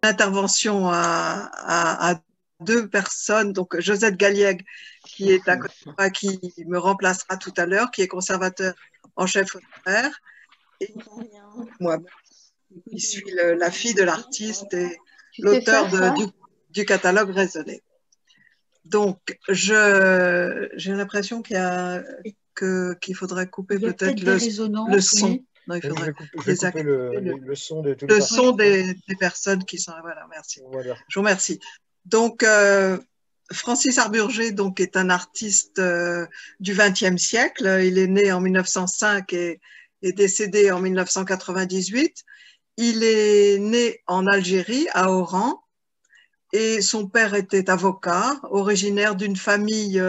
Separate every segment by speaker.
Speaker 1: intervention à deux personnes, donc Josette Galliègue, qui est à côté de moi, qui me remplacera tout à l'heure, qui est conservateur en chef honoraire, et moi, qui suis la fille de l'artiste et l'auteur du catalogue raisonné. Donc, j'ai l'impression qu'il faudrait couper peut-être le son.
Speaker 2: Oui.
Speaker 1: Non, il faudrait
Speaker 3: je vais couper le son de tous
Speaker 1: le son des personnes qui sont là. Voilà, merci.
Speaker 3: Voilà.
Speaker 1: Je vous remercie. Donc, Francis Arburger donc, est un artiste du XXe siècle. Il est né en 1905 et est décédé en 1998. Il est né en Algérie, à Oran, et son père était avocat, originaire d'une famille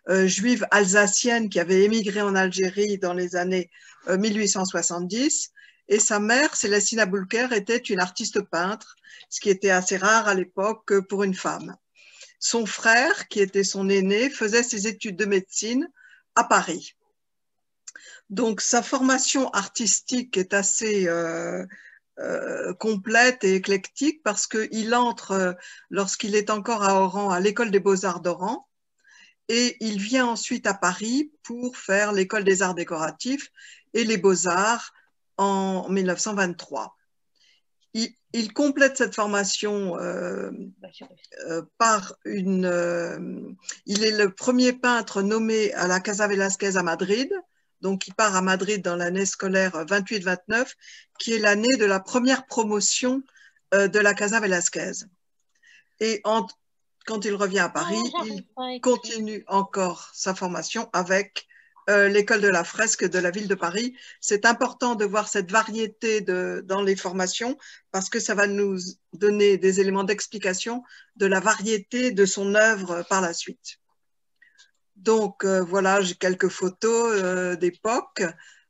Speaker 1: juive alsacienne qui avait émigré en Algérie dans les années 1870. Et sa mère, Célestine Aboulker, était une artiste peintre, ce qui était assez rare à l'époque pour une femme. Son frère, qui était son aîné, faisait ses études de médecine à Paris. Donc, sa formation artistique est assez complète et éclectique parce qu'il entre, lorsqu'il est encore à Oran, à l'école des beaux-arts d'Oran, et il vient ensuite à Paris pour faire l'école des arts décoratifs et les beaux-arts en 1923. Il complète cette formation par il est le premier peintre nommé à la Casa Velázquez à Madrid. Donc, il part à Madrid dans l'année scolaire 28-29, qui est l'année de la première promotion de la Casa Velázquez. Et quand il revient à Paris, il continue encore sa formation avec l'école de la fresque de la ville de Paris. C'est important de voir cette variété dans les formations parce que ça va nous donner des éléments d'explication de la variété de son œuvre par la suite. Donc, voilà, j'ai quelques photos d'époque.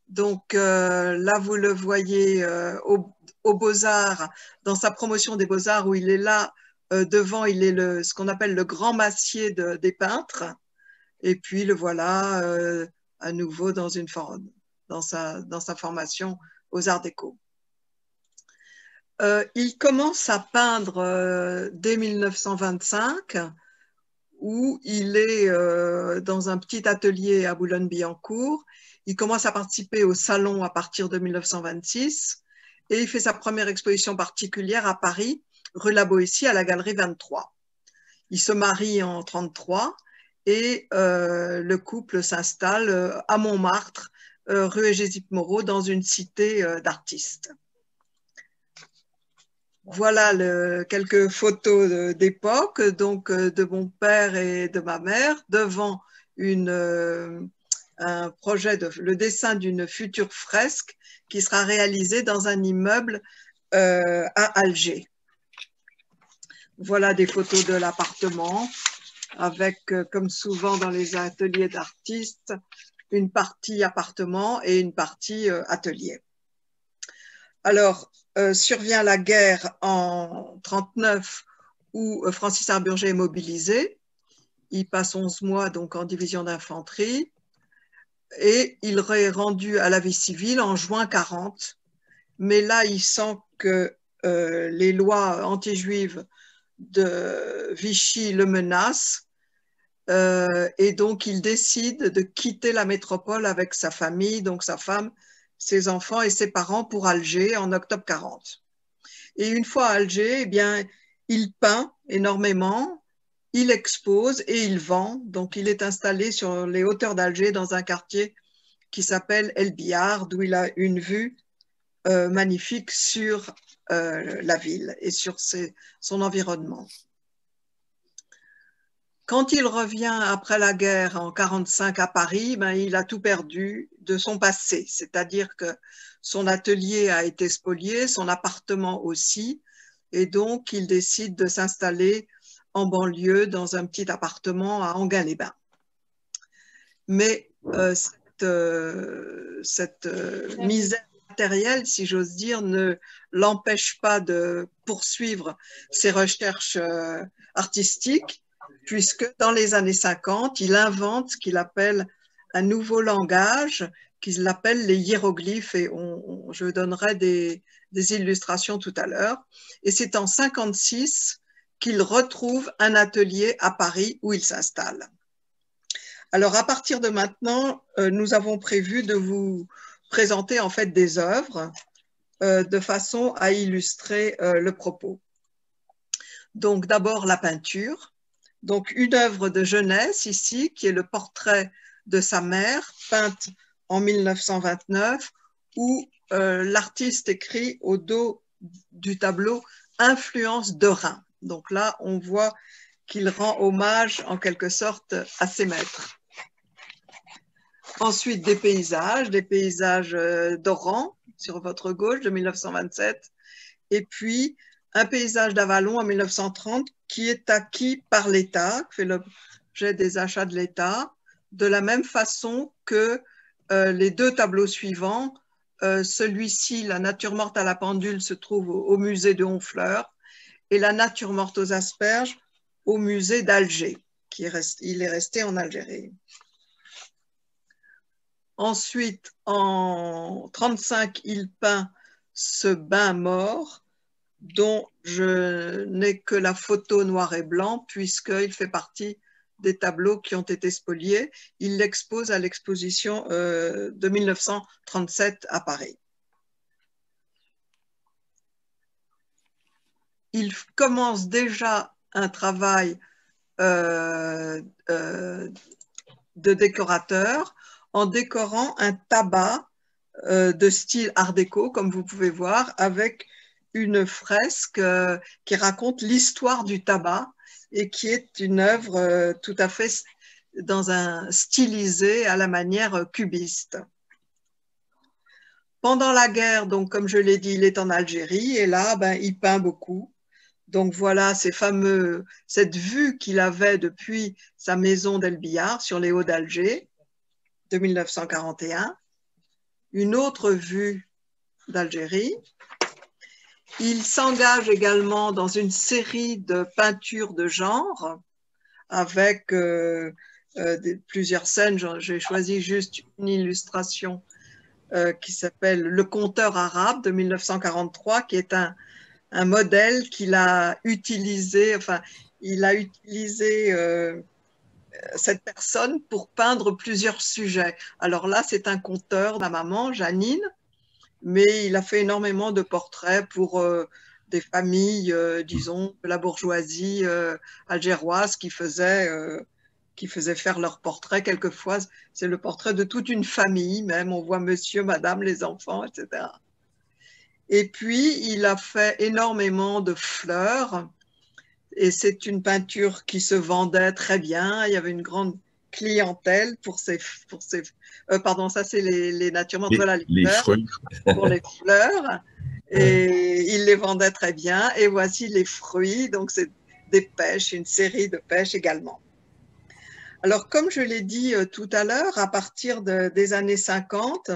Speaker 1: Donc, là, vous le voyez aux Beaux-Arts, dans sa promotion des Beaux-Arts, où il est là, devant, il est ce qu'on appelle le grand massier des peintres. Et puis, le voilà à nouveau dans sa formation aux Arts Déco. Il commence à peindre dès 1925, où il est dans un petit atelier à Boulogne-Billancourt. Il commence à participer au salon à partir de 1926 et il fait sa première exposition particulière à Paris, rue La Boétie, à la Galerie 23. Il se marie en 1933 et le couple s'installe à Montmartre, rue Égésippe Moreau, dans une cité d'artistes. Voilà quelques photos d'époque, donc de mon père et de ma mère, devant un projet, le dessin d'une future fresque qui sera réalisée dans un immeuble à Alger. Voilà des photos de l'appartement, avec, comme souvent dans les ateliers d'artistes, une partie appartement et une partie atelier. Alors, survient la guerre en 1939 où Francis Arburger est mobilisé. Il passe 11 mois donc en division d'infanterie et il est rendu à la vie civile en juin 1940. Mais là, il sent que les lois anti-juives de Vichy le menacent et donc il décide de quitter la métropole avec sa famille, donc sa femme, ses enfants et ses parents pour Alger en octobre 1940. Et une fois à Alger, eh bien, il peint énormément, il expose et il vend. Donc, il est installé sur les hauteurs d'Alger dans un quartier qui s'appelle El Biar, d'où il a une vue magnifique sur la ville et sur son environnement. Quand il revient après la guerre en 1945 à Paris, ben, il a tout perdu de son passé, c'est-à-dire que son atelier a été spolié, son appartement aussi, et donc il décide de s'installer en banlieue dans un petit appartement à Enghien-les-Bains. Mais cette misère matérielle, si j'ose dire, ne l'empêche pas de poursuivre ses recherches artistiques, puisque dans les années 50, il invente ce qu'il appelle un nouveau langage, qu'il appelle les hiéroglyphes, et je donnerai des illustrations tout à l'heure. Et c'est en 1956 qu'il retrouve un atelier à Paris où il s'installe. Alors, à partir de maintenant, nous avons prévu de vous présenter en fait des œuvres de façon à illustrer le propos. Donc, d'abord la peinture. Donc, une œuvre de jeunesse ici, qui est le portrait de sa mère, peinte en 1929, où l'artiste écrit au dos du tableau « Influence de Rhin ». Donc là, on voit qu'il rend hommage en quelque sorte à ses maîtres. Ensuite, des paysages d'Oran, sur votre gauche, de 1927. Et puis, un paysage d'Avalon en 1930 qui est acquis par l'État, qui fait l'objet des achats de l'État, de la même façon que les deux tableaux suivants. Celui-ci, La nature morte à la pendule, se trouve au musée de Honfleur, et La nature morte aux asperges au musée d'Alger. Il est resté en Algérie. Ensuite, en 1935, il peint ce bain mort, dont je n'ai que la photo noir et blanc, puisqu'il fait partie des tableaux qui ont été spoliés. Il l'expose à l'exposition de 1937 à Paris. Il commence déjà un travail de décorateur en décorant un tabac de style art déco, comme vous pouvez voir, avec une fresque qui raconte l'histoire du tabac et qui est une œuvre tout à fait dans un stylisé à la manière cubiste. Pendant la guerre, donc comme je l'ai dit, il est en Algérie et là, il peint beaucoup. Donc voilà cette vue qu'il avait depuis sa maison d'El Biar sur les Hauts d'Alger de 1941. Une autre vue d'Algérie. Il s'engage également dans une série de peintures de genre avec plusieurs scènes. J'ai choisi juste une illustration qui s'appelle Le conteur arabe de 1943, qui est un modèle qu'il a utilisé, enfin, il a utilisé cette personne pour peindre plusieurs sujets. Alors là, c'est un conteur, ma maman, Janine, mais il a fait énormément de portraits pour des familles, disons, de la bourgeoisie algéroise qui faisaient faire leurs portraits. Quelquefois, c'est le portrait de toute une famille, même. On voit monsieur, madame, les enfants, etc. Et puis, il a fait énormément de fleurs. Et c'est une peinture qui se vendait très bien. Il y avait une grande clientèle pour pardon, ça c'est les natures mortes, voilà les fleurs, pour les fleurs. Et il les vendait très bien. Et voici les fruits. Donc, c'est des pêches, une série de pêches également. Alors, comme je l'ai dit tout à l'heure, à partir des années 50,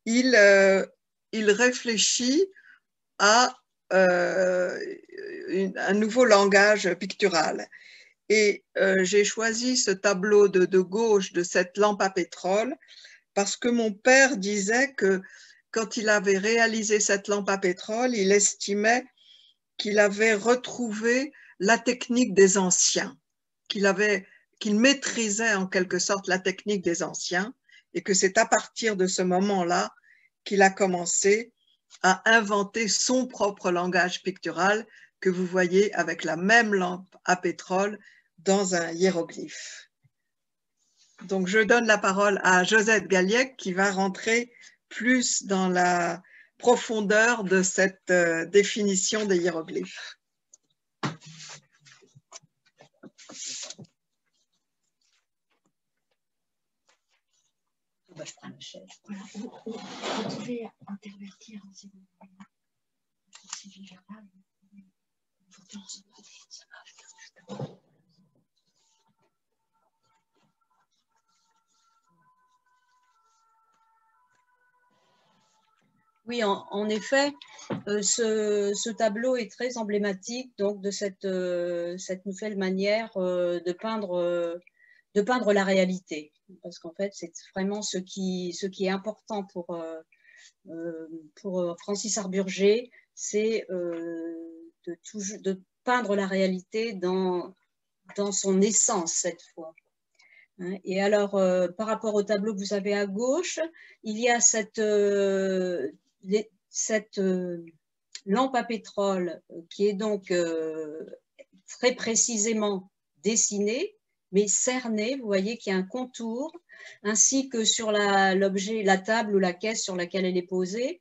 Speaker 1: il réfléchit à un nouveau langage pictural. Et j'ai choisi ce tableau de gauche de cette lampe à pétrole parce que mon père disait que quand il avait réalisé cette lampe à pétrole, il estimait qu'il avait retrouvé la technique des anciens, qu'il maîtrisait en quelque sorte la technique des anciens et que c'est à partir de ce moment-là qu'il a commencé à inventer son propre langage pictural que vous voyez avec la même lampe à pétrole dans un hiéroglyphe. Donc, je donne la parole à Josette Galliec qui va rentrer plus dans la profondeur de cette définition des hiéroglyphes.
Speaker 2: Je prends la chaise. Voilà. Vous pouvez intervertir si vous voulez. C'est libéral. Oui, en effet, ce tableau est très emblématique donc, de cette nouvelle manière de peindre la réalité. Parce qu'en fait, c'est vraiment ce qui est important pour pour Francis Arburger, c'est de peindre la réalité dans son essence cette fois. Et alors, par rapport au tableau que vous avez à gauche, il y a cette lampe à pétrole qui est donc très précisément dessinée, mais cernée. Vous voyez qu'il y a un contour, ainsi que sur l'objet, la table ou la caisse sur laquelle elle est posée.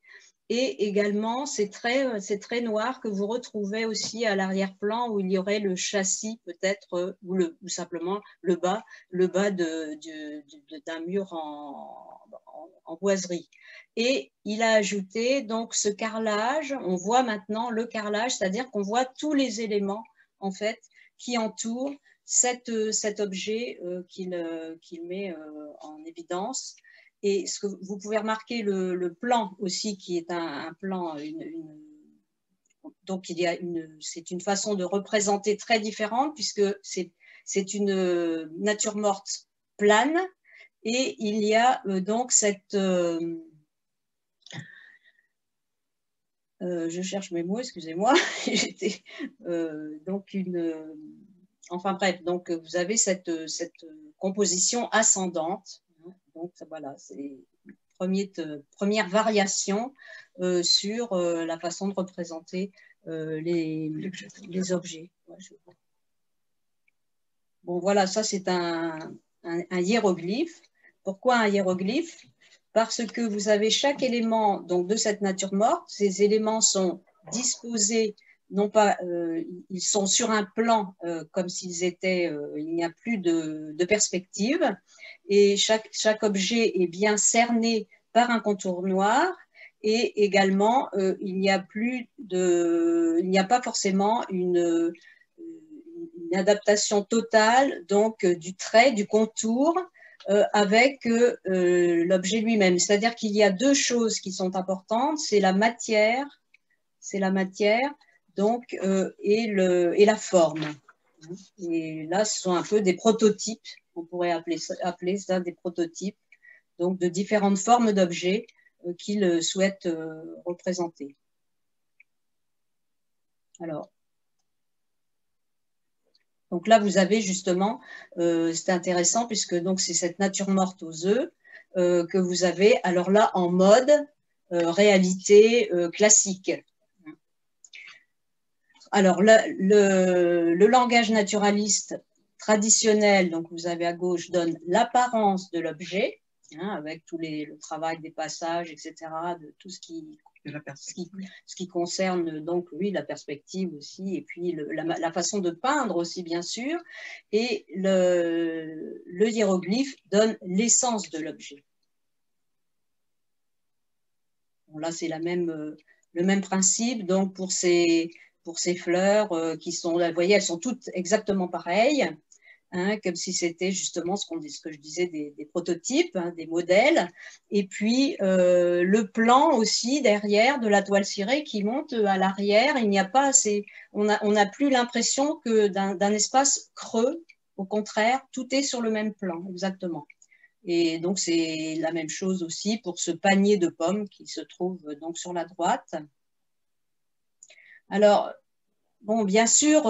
Speaker 2: Et également, ces traits noirs que vous retrouvez aussi à l'arrière-plan où il y aurait le châssis peut-être, ou simplement le bas d'un mur en boiserie. Et il a ajouté donc ce carrelage, on voit maintenant le carrelage, c'est-à-dire qu'on voit tous les éléments en fait qui entourent cet objet qu'il met en évidence. Et ce que vous pouvez remarquer, le plan aussi, qui est un plan, donc c'est une façon de représenter très différente, puisque c'est une nature morte plane, et il y a donc cette... je cherche mes mots, excusez-moi. Donc enfin bref, donc vous avez cette composition ascendante. Donc voilà, c'est une première variation sur la façon de représenter les objets. Ouais, bon, voilà, ça c'est un hiéroglyphe. Pourquoi un hiéroglyphe? Parce que vous avez chaque élément donc, de cette nature morte. Ces éléments sont disposés, non pas, ils sont sur un plan comme s'ils étaient, il n'y a plus de perspective. Et chaque objet est bien cerné par un contour noir. Et également, il n'y a pas forcément une adaptation totale donc, du trait, du contour, avec l'objet lui-même. C'est-à-dire qu'il y a deux choses qui sont importantes, c'est la matière donc, et la forme. Et là, ce sont un peu des prototypes, on pourrait appeler ça des prototypes, donc de différentes formes d'objets qu'il souhaite représenter. Alors, donc là, vous avez justement, c'est intéressant puisque donc c'est cette nature morte aux œufs que vous avez, alors là, en mode réalité classique. Alors, le langage naturaliste traditionnel, donc vous avez à gauche, donne l'apparence de l'objet, avec le travail des passages, etc., de tout ce qui concerne donc oui la perspective aussi, et puis la façon de peindre aussi bien sûr, et le hiéroglyphe donne l'essence de l'objet. Bon, là c'est le même principe donc pour ces fleurs qui sont, vous voyez, elles sont toutes exactement pareilles. Comme si c'était justement ce que je disais des prototypes, des modèles, et puis le plan aussi derrière de la toile cirée qui monte à l'arrière. Il n'y a pas assez, on n'a plus l'impression que d'un espace creux, au contraire, tout est sur le même plan, exactement. Et donc c'est la même chose aussi pour ce panier de pommes qui se trouve donc sur la droite. Alors, bon, bien sûr,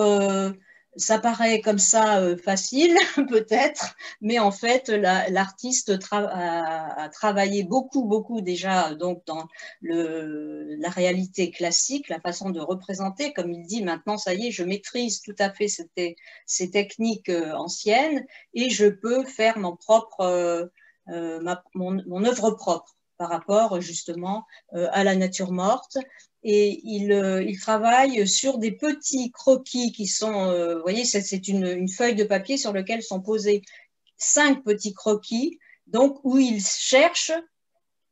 Speaker 2: ça paraît comme ça facile, peut-être, mais en fait, l'artiste a travaillé beaucoup déjà donc, dans la réalité classique, la façon de représenter. Comme il dit, maintenant, ça y est, je maîtrise tout à fait ces techniques anciennes et je peux faire mon œuvre propre par rapport justement à la nature morte. Et il travaille sur des petits croquis qui sont, vous voyez, c'est une feuille de papier sur laquelle sont posés 5 petits croquis, donc où il cherche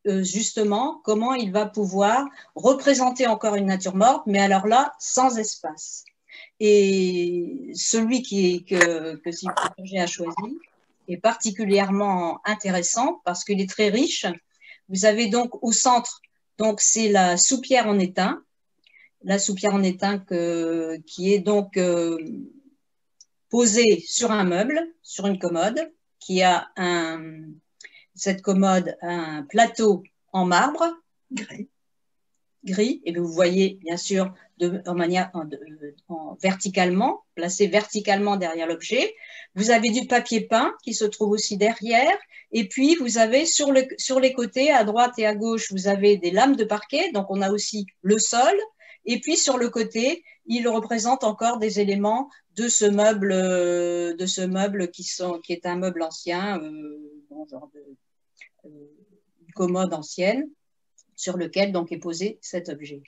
Speaker 2: justement comment il va pouvoir représenter encore une nature morte, mais alors là, sans espace. Et celui que Sylvain Arburger a choisi est particulièrement intéressant parce qu'il est très riche. Vous avez donc au centre, donc c'est la soupière en étain. La soupière en étain qui est donc posée sur un meuble, sur une commode, qui a cette commode a un plateau en marbre, Gris, et vous voyez bien sûr verticalement, placé verticalement derrière l'objet. Vous avez du papier peint qui se trouve aussi derrière, et puis vous avez sur les côtés, à droite et à gauche, vous avez des lames de parquet, donc on a aussi le sol, et puis sur le côté, il représente encore des éléments de ce meuble qui est un meuble ancien, genre de commode ancienne, sur lequel donc est posé cet objet.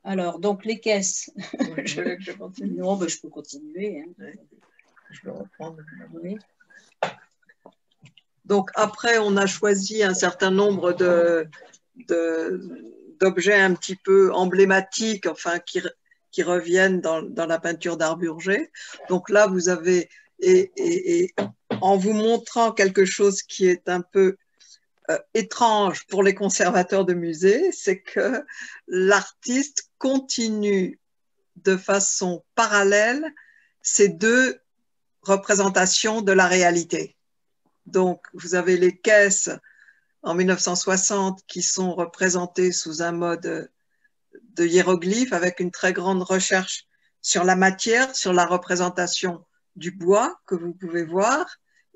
Speaker 2: Alors, donc les caisses.
Speaker 1: Vous voulez que je continue?
Speaker 2: Non, ben, je peux continuer. Hein.
Speaker 1: Oui. Je vais reprendre.
Speaker 2: Oui.
Speaker 1: Donc après, on a choisi un certain nombre d'objets un petit peu emblématiques, enfin qui reviennent dans la peinture d'Arburger. Donc là, vous avez, et en vous montrant quelque chose qui est un peu étrange pour les conservateurs de musées, c'est que l'artiste continue de façon parallèle ces deux représentations de la réalité. Donc, vous avez les caisses en 1960 qui sont représentées sous un mode de hiéroglyphe avec une très grande recherche sur la matière, sur la représentation du bois que vous pouvez voir.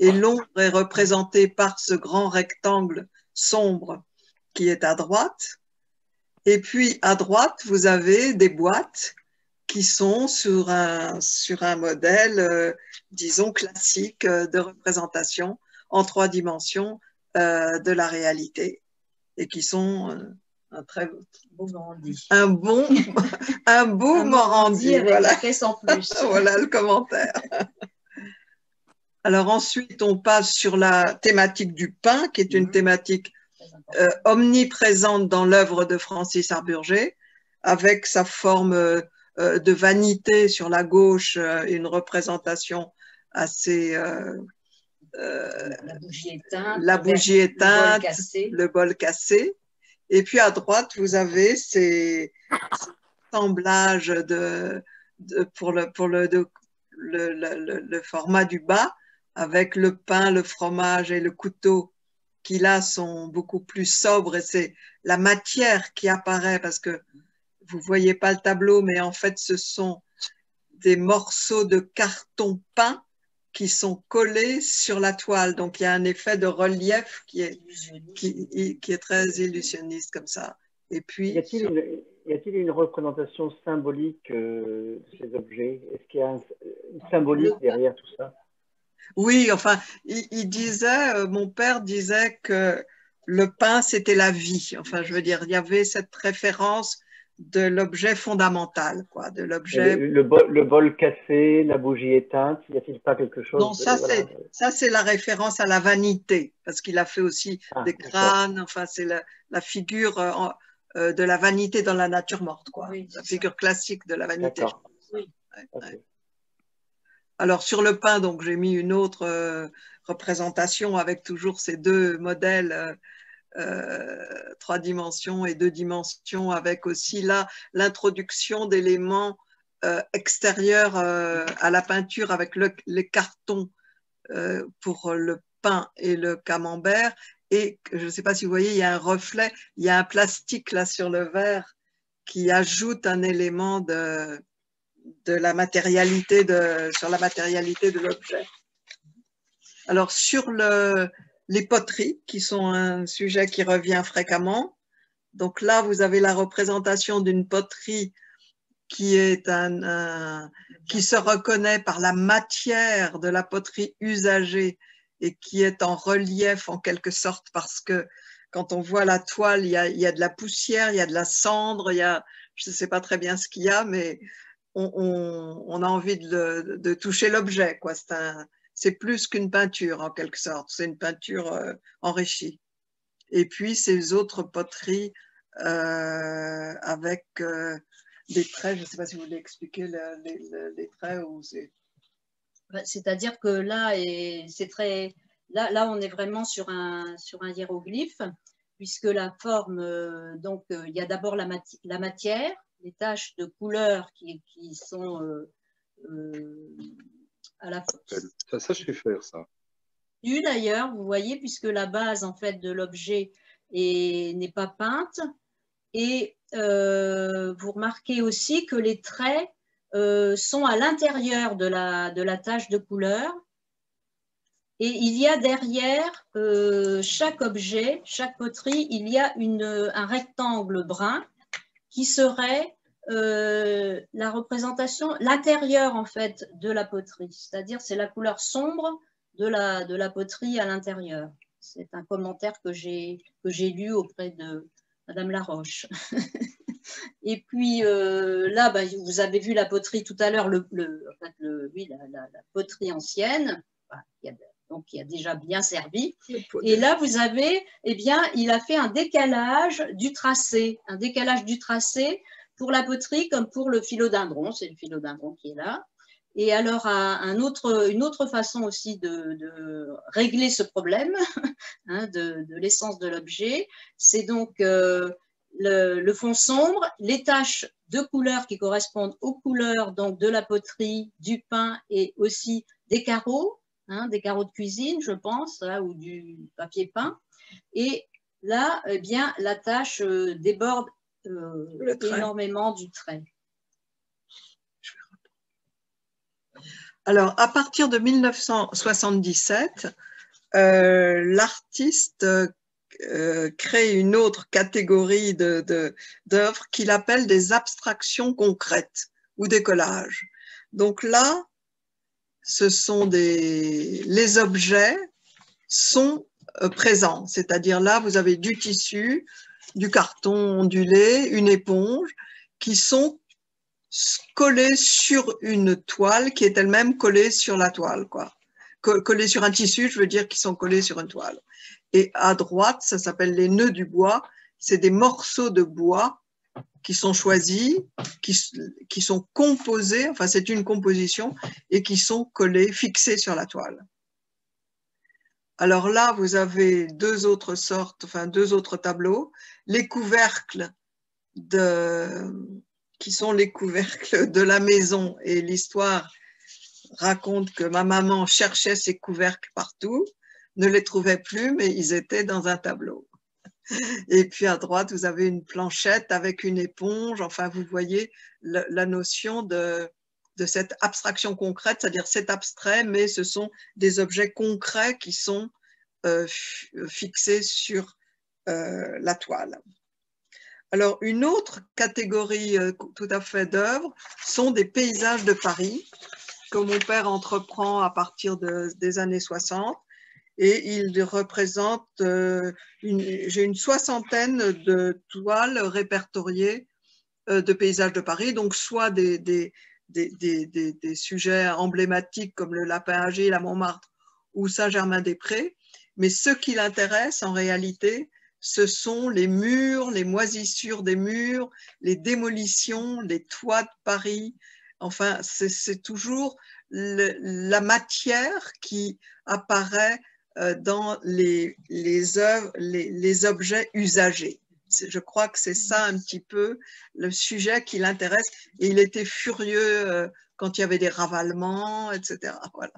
Speaker 1: Et l'ombre est représentée par ce grand rectangle sombre qui est à droite. Et puis, à droite, vous avez des boîtes qui sont sur un modèle, disons, classique de représentation en 3 dimensions de la réalité et qui sont un très
Speaker 2: beau Morandi.
Speaker 1: un beau Morandi,
Speaker 2: avec
Speaker 1: voilà.
Speaker 2: la caisse en plus.
Speaker 1: Voilà le commentaire. Alors ensuite, on passe sur la thématique du pain, qui est une thématique omniprésente dans l'œuvre de Francis Arburger, avec sa forme de vanité sur la gauche, une représentation assez...
Speaker 2: la bougie éteinte,
Speaker 1: le bol cassé. Et puis à droite, vous avez ces assemblages pour le format du bas, avec le pain, le fromage et le couteau qui là sont beaucoup plus sobres, et c'est la matière qui apparaît parce que vous ne voyez pas le tableau, mais en fait ce sont des morceaux de carton peint qui sont collés sur la toile. Donc il y a un effet de relief qui est très illusionniste comme ça. Et puis,
Speaker 3: y a-t-il une représentation symbolique de ces objets? Est-ce qu'il y a une symbolique derrière tout ça?
Speaker 1: Oui, enfin, il disait, mon père disait que le pain, c'était la vie. Enfin, je veux dire, il y avait cette référence de l'objet fondamental, quoi, de l'objet.
Speaker 3: Le bol cassé, la bougie éteinte, y a-t-il pas quelque chose?
Speaker 1: Non, ça c'est la référence à la vanité, parce qu'il a fait aussi des crânes. Enfin, c'est la figure de la vanité dans la nature morte, quoi. Oui, la figure classique de la vanité.
Speaker 2: Oui.
Speaker 1: Ouais. Alors sur le pain, donc j'ai mis une autre représentation avec toujours ces deux modèles 3 dimensions et 2 dimensions, avec aussi là l'introduction d'éléments extérieurs à la peinture avec les cartons pour le pain et le camembert. Et je ne sais pas si vous voyez, il y a un reflet, il y a un plastique là sur le verre qui ajoute un élément de la matérialité sur la matérialité de l'objet. Alors sur les poteries, qui sont un sujet qui revient fréquemment, donc là vous avez la représentation d'une poterie qui est qui se reconnaît par la matière de la poterie usagée et qui est en relief en quelque sorte, parce que quand on voit la toile, il y a de la poussière, il y a de la cendre, je ne sais pas très bien ce qu'il y a, mais on a envie de toucher l'objet, quoi. C'est plus qu'une peinture en quelque sorte, c'est une peinture enrichie. Et puis ces autres poteries avec des traits, je ne sais pas si vous voulez expliquer les traits ou c'est...
Speaker 2: C'est-à-dire que là, là, on est vraiment sur un hiéroglyphe, puisque la forme, donc il y a d'abord la matière, les taches de couleur qui sont à la fois.
Speaker 4: Ça, je sais faire ça.
Speaker 2: d'ailleurs, vous voyez, puisque la base en fait de l'objet n'est pas peinte. Et vous remarquez aussi que les traits sont à l'intérieur de la tache de couleur. Et il y a derrière chaque objet, chaque poterie, il y a un rectangle brun qui serait la représentation, l'intérieur en fait de la poterie. C'est-à-dire c'est la couleur sombre de la poterie à l'intérieur. C'est un commentaire que j'ai lu auprès de Madame Laroche. Et puis là, bah, vous avez vu la poterie tout à l'heure, oui, la poterie ancienne, bah, donc qui a déjà bien servi. Et là, vous avez, eh bien, il a fait un décalage du tracé pour la poterie comme pour le philodendron. C'est le philodendron qui est là. Et alors, une autre façon aussi de régler ce problème hein, de l'essence de l'objet, c'est donc le fond sombre, les taches de couleurs qui correspondent aux couleurs donc, de la poterie, du pain et aussi des carreaux de cuisine, je pense, là, ou du papier peint. Et là, eh bien, la tache déborde énormément du trait.
Speaker 1: Alors, à partir de 1977, l'artiste crée une autre catégorie d'œuvres qu'il appelle des abstractions concrètes ou des collages. Donc là, ce sont les objets sont présents, c'est-à-dire là, vous avez du tissu, du carton ondulé, une éponge, qui sont collés sur une toile qui est elle-même collée sur la toile, quoi. Collés sur un tissu, je veux dire, qui sont collés sur une toile. Et à droite, ça s'appelle les nœuds du bois. C'est des morceaux de bois qui sont choisis, qui sont composés, enfin c'est une composition, et qui sont collés, fixés sur la toile. Alors là, vous avez deux autres tableaux. Les couvercles qui sont les couvercles de la maison, et l'histoire raconte que ma maman cherchait ses couvercles partout, ne les trouvait plus, mais ils étaient dans un tableau. Et puis à droite, vous avez une planchette avec une éponge. Enfin, vous voyez la notion de cette abstraction concrète, c'est-à-dire c'est abstrait, mais ce sont des objets concrets qui sont fixés sur la toile. Alors, une autre catégorie tout à fait d'œuvres sont des paysages de Paris, que mon père entreprend à partir des années 60. Et il représente, j'ai une soixantaine de toiles répertoriées de paysages de Paris, donc soit des sujets emblématiques comme le Lapin Agile à Montmartre ou Saint-Germain-des-Prés, mais ce qui l'intéresse en réalité, ce sont les murs, les moisissures des murs, les démolitions, les toits de Paris. Enfin, c'est toujours la matière qui apparaît dans les objets usagés. Je crois que c'est ça un petit peu le sujet qui l'intéresse. Et il était furieux quand il y avait des ravalements, etc. Voilà.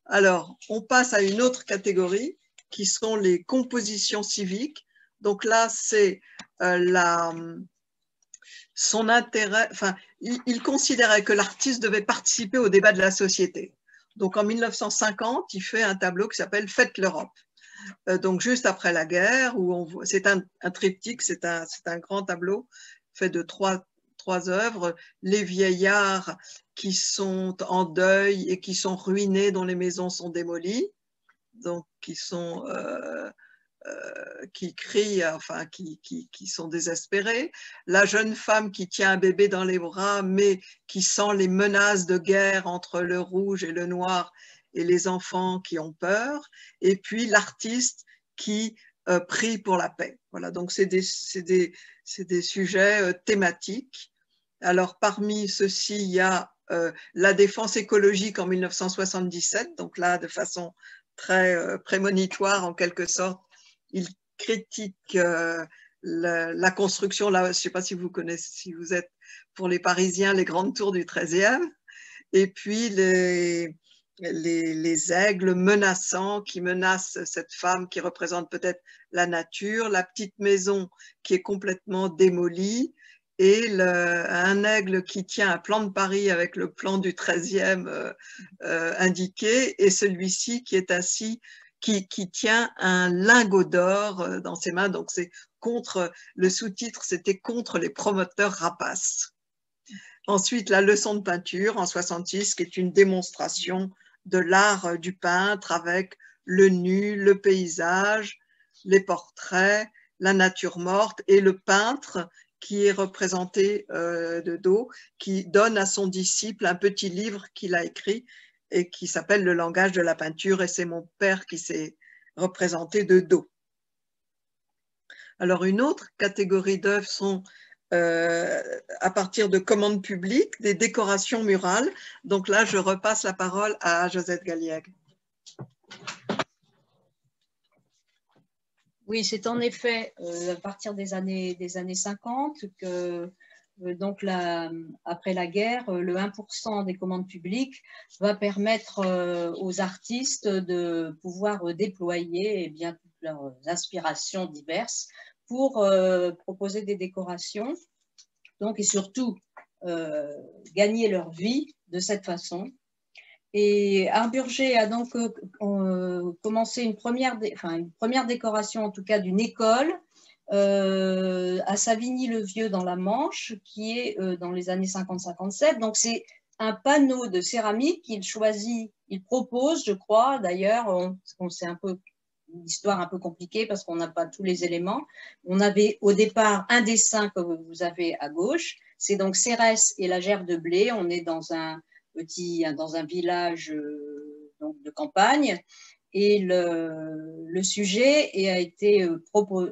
Speaker 1: Alors, on passe à une autre catégorie qui sont les compositions civiques. Donc là, c'est son intérêt. Enfin, il considérait que l'artiste devait participer au débat de la société. Donc en 1950, il fait un tableau qui s'appelle « Faites l'Europe ». Donc juste après la guerre, c'est un triptyque, c'est un grand tableau fait de trois œuvres, les vieillards qui sont en deuil et qui sont ruinés, dont les maisons sont démolies, donc qui crient, enfin qui sont désespérés, la jeune femme qui tient un bébé dans les bras mais qui sent les menaces de guerre entre le rouge et le noir et les enfants qui ont peur, et puis l'artiste qui prie pour la paix. Voilà, donc c'est des sujets thématiques. Alors parmi ceux-ci, il y a la défense écologique en 1977, donc là de façon très prémonitoire en quelque sorte, il critique la construction, là, je ne sais pas si vous connaissez, si vous êtes pour les Parisiens, les grandes tours du 13e, et puis les aigles menaçants qui menacent cette femme qui représente peut-être la nature, la petite maison qui est complètement démolie, et un aigle qui tient un plan de Paris avec le plan du 13e indiqué, et celui-ci qui est assis, qui tient un lingot d'or dans ses mains. Donc c'est contre, le sous-titre, c'était contre les promoteurs rapaces. Ensuite, la leçon de peinture en 66, qui est une démonstration de l'art du peintre avec le nu, le paysage, les portraits, la nature morte, et le peintre qui est représenté de dos, qui donne à son disciple un petit livre qu'il a écrit et qui s'appelle Le langage de la peinture, et c'est mon père qui s'est représenté de dos. Alors une autre catégorie d'œuvres sont à partir de commandes publiques, des décorations murales. Donc là, je repasse la parole à Josette Galliègue.
Speaker 2: Oui, c'est en effet à partir des années 50 que, donc après la guerre, le 1% des commandes publiques va permettre aux artistes de pouvoir déployer bien toutes leurs aspirations diverses pour proposer des décorations, donc, et surtout gagner leur vie de cette façon. Et Harburger a donc commencé une première décoration, en tout cas d'une école, à Savigny-le-Vieux dans la Manche, qui est dans les années 50-57. Donc c'est un panneau de céramique qu'il choisit, il propose, je crois, d'ailleurs, c'est un peu une histoire un peu compliquée parce qu'on n'a pas tous les éléments. On avait au départ un dessin que vous avez à gauche, c'est donc Cérès et la gerbe de blé. On est dans un village donc de campagne, et le sujet aurait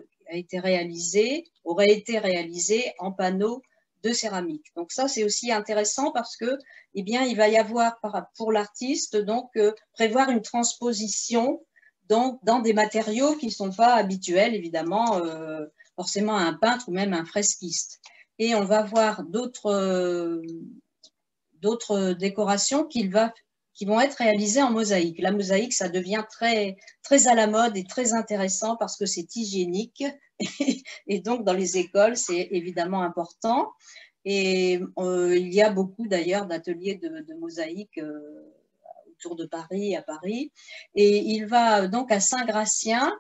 Speaker 2: été réalisé en panneaux de céramique. Donc ça, c'est aussi intéressant parce que, eh bien, il va y avoir pour l'artiste donc prévoir une transposition donc dans des matériaux qui ne sont pas habituels, évidemment, forcément à un peintre ou même à un fresquiste. Et on va voir d'autres décorations qui vont être réalisées en mosaïque. La mosaïque, ça devient très, très à la mode et très intéressant parce que c'est hygiénique. Et donc, dans les écoles, c'est évidemment important. Et il y a beaucoup d'ailleurs d'ateliers de mosaïque autour de Paris, à Paris. Et il va donc à Saint-Gratien,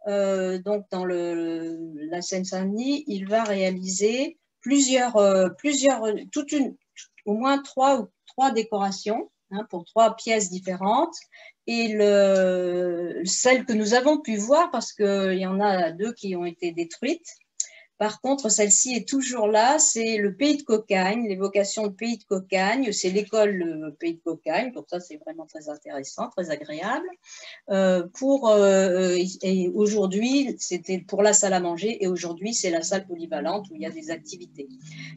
Speaker 2: donc dans la Seine-Saint-Denis, il va réaliser au moins trois décorations pour 3 pièces différentes. Et celle que nous avons pu voir, parce qu'il y en a 2 qui ont été détruites, par contre, celle-ci est toujours là, c'est le Pays de Cocagne, l'évocation de Pays de Cocagne, c'est l'école Pays de Cocagne, donc ça c'est vraiment très intéressant, très agréable. Et aujourd'hui, c'était pour la salle à manger, et aujourd'hui c'est la salle polyvalente où il y a des activités.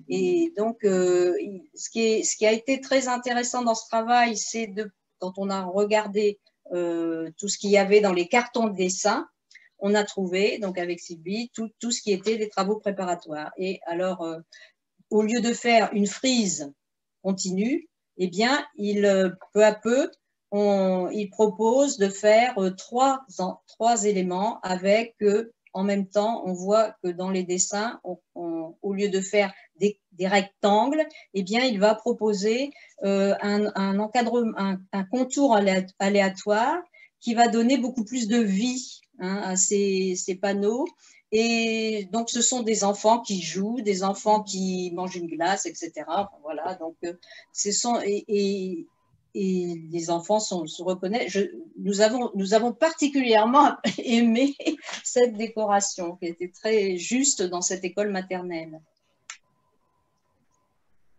Speaker 2: Et donc, ce qui a été très intéressant dans ce travail, c'est quand on a regardé tout ce qu'il y avait dans les cartons de dessin, on a trouvé, donc avec Sylvie, tout ce qui était des travaux préparatoires. Et alors, au lieu de faire une frise continue, eh bien, peu à peu, il propose de faire trois éléments avec, en même temps, on voit que dans les dessins, au lieu de faire des rectangles, eh bien, il va proposer un encadrement, un contour aléatoire qui va donner beaucoup plus de vie à ces panneaux. Et donc, ce sont des enfants qui jouent, des enfants qui mangent une glace, etc. Voilà, donc, et les enfants se reconnaissent. Nous avons particulièrement aimé cette décoration qui était très juste dans cette école maternelle.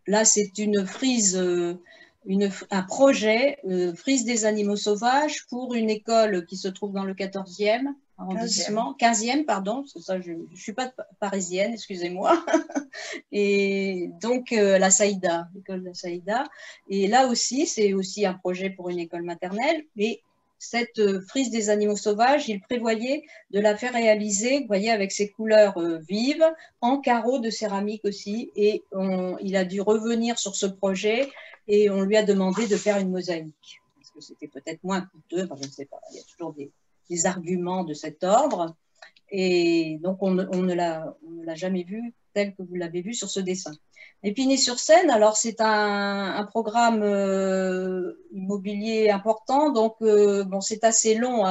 Speaker 2: Là, c'est une frise, un projet, frise des animaux sauvages pour une école qui se trouve dans le 14e arrondissement, 15e, pardon, parce que ça, je ne suis pas parisienne, excusez-moi. Et donc, la Saïda, l'école de la Saïda. Et là aussi, c'est aussi un projet pour une école maternelle, mais cette frise des animaux sauvages, il prévoyait de la faire réaliser, vous voyez, avec ses couleurs vives, en carreaux de céramique aussi. Et il a dû revenir sur ce projet et on lui a demandé de faire une mosaïque. Parce que c'était peut-être moins coûteux, enfin, je ne sais pas, il y a toujours des arguments de cet ordre. Et donc, on ne l'a jamais vu tel que vous l'avez vu sur ce dessin. Épinay-sur-Seine, alors c'est un programme immobilier important, donc bon, c'est assez long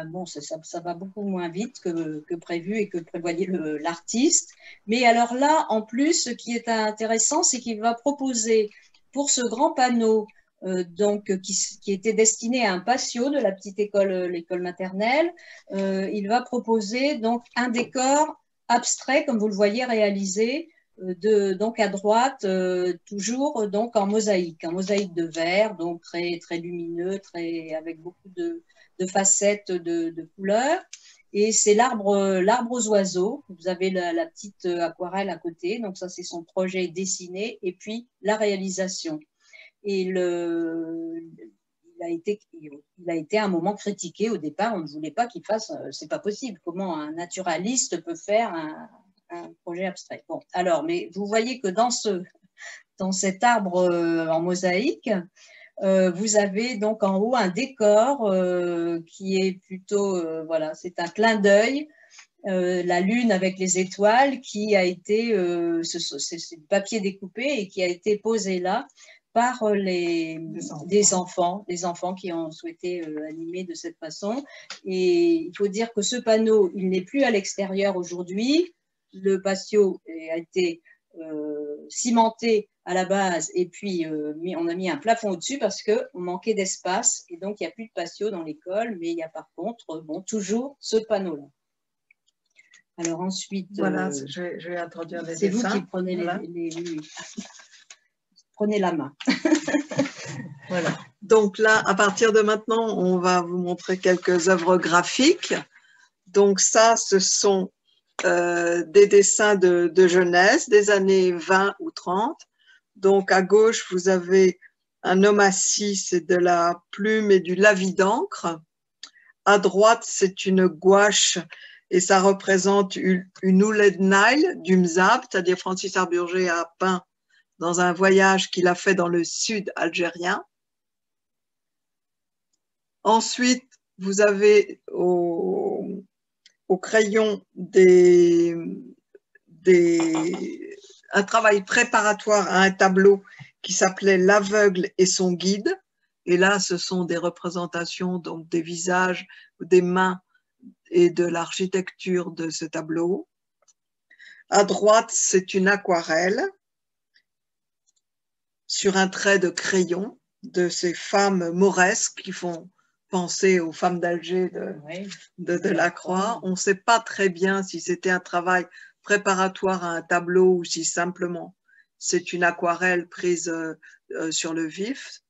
Speaker 2: bon, ça va beaucoup moins vite que prévu et que prévoyait l'artiste. Mais alors là, en plus, ce qui est intéressant, c'est qu'il va proposer pour ce grand panneau donc, qui était destiné à un patio de la petite école, l'école maternelle, il va proposer donc un décor abstrait, comme vous le voyez, réalisé donc à droite, toujours donc en mosaïque de verre, donc très, très lumineux, avec beaucoup de facettes de couleurs. Et c'est l'arbre aux oiseaux. Vous avez la petite aquarelle à côté. Donc ça, c'est son projet dessiné. Et puis la réalisation. Et il a été à un moment critiqué au départ. On ne voulait pas qu'il fasse. C'est pas possible. Comment un naturaliste peut faire un projet abstrait? Bon, alors, mais vous voyez que dans cet arbre en mosaïque, vous avez donc en haut un décor qui est plutôt, voilà, c'est un clin d'œil, la lune avec les étoiles qui a été, c'est du papier découpé et qui a été posé là par des enfants qui ont souhaité animer de cette façon. Et il faut dire que ce panneau, il n'est plus à l'extérieur aujourd'hui. Le patio a été cimenté à la base et puis on a mis un plafond au-dessus parce qu'on manquait d'espace et donc il n'y a plus de patio dans l'école, mais il y a par contre toujours ce panneau-là. Alors ensuite…
Speaker 1: Voilà, je vais introduire les dessins.
Speaker 2: C'est vous qui prenez prenez la main.
Speaker 1: Voilà. Donc là, à partir de maintenant, on va vous montrer quelques œuvres graphiques. Donc ça, ce sont des dessins de jeunesse des années 20 ou 30. Donc à gauche, vous avez un homme assis, c'est de la plume et du lavis d'encre. À droite, c'est une gouache et ça représente une houlet de Nile du Mzab, c'est-à-dire Francis Arburger a peint dans un voyage qu'il a fait dans le sud algérien. Ensuite, vous avez au crayon un travail préparatoire à un tableau qui s'appelait L'aveugle et son guide. Et là, ce sont des représentations donc des visages, des mains et de l'architecture de ce tableau. À droite, c'est une aquarelle sur un trait de crayon de ces femmes mauresques qui font penser aux femmes d'Alger de Delacroix. On ne sait pas très bien si c'était un travail préparatoire à un tableau ou si simplement c'est une aquarelle prise sur le vif.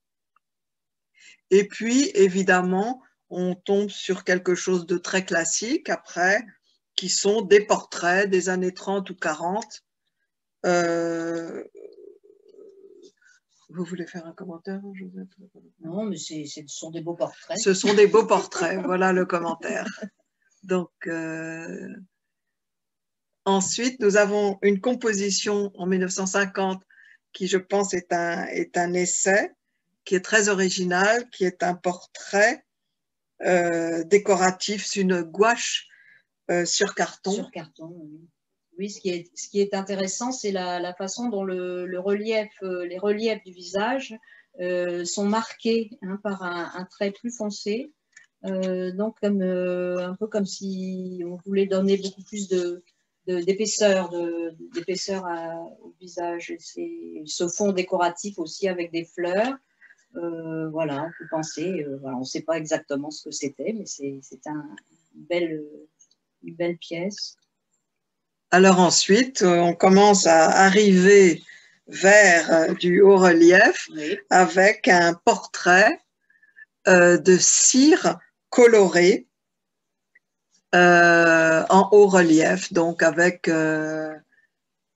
Speaker 1: Et puis, évidemment, on tombe sur quelque chose de très classique après, qui sont des portraits des années 30 ou 40. Vous voulez faire un commentaire, Joseph?
Speaker 2: Non, mais ce sont des beaux portraits.
Speaker 1: Ce sont des beaux portraits, voilà le commentaire. Donc, ensuite, nous avons une composition en 1950 qui, je pense, est un essai, qui est très original, qui est un portrait décoratif sur une gouache sur carton.
Speaker 2: Sur carton, oui. Oui, ce qui est intéressant, c'est la façon dont les reliefs du visage sont marqués par un trait plus foncé. Donc, un peu comme si on voulait donner beaucoup plus d'épaisseur au visage. C'est ce fond décoratif aussi avec des fleurs. Voilà, on peut penser, voilà, on ne sait pas exactement ce que c'était, mais c'est une belle pièce.
Speaker 1: Alors ensuite, on commence à arriver vers du haut-relief, oui, avec un portrait de cire colorée en haut-relief, donc avec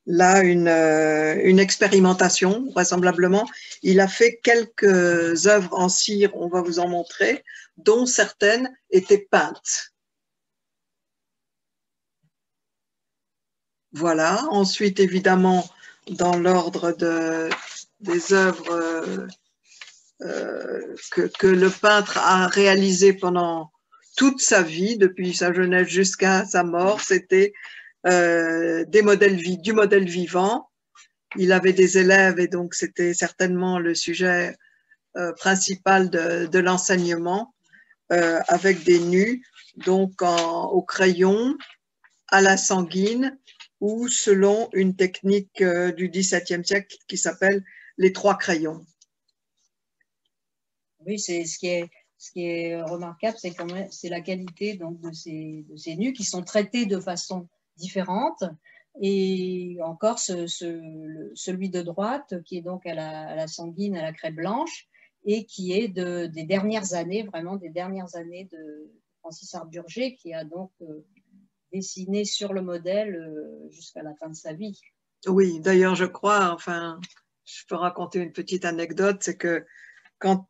Speaker 1: là une expérimentation, vraisemblablement. Il a fait quelques œuvres en cire, on va vous en montrer, dont certaines étaient peintes. Voilà. Ensuite, évidemment, dans l'ordre des œuvres que le peintre a réalisé pendant toute sa vie, depuis sa jeunesse jusqu'à sa mort, c'était du modèle vivant. Il avait des élèves et donc c'était certainement le sujet principal de l'enseignement, avec des nus, donc au crayon, à la sanguine, ou selon une technique du XVIIe siècle qui s'appelle les 3 crayons.
Speaker 2: Oui, ce qui est remarquable, c'est quand même la qualité donc, de ces nus qui sont traités de façon différente. Et encore celui de droite, qui est donc à la sanguine, à la craie blanche, et qui est des dernières années, vraiment des dernières années de Francis Arburger, qui a donc dessiné sur le modèle jusqu'à la fin de sa vie.
Speaker 1: Oui, d'ailleurs, je crois, enfin, je peux raconter une petite anecdote, c'est que quand,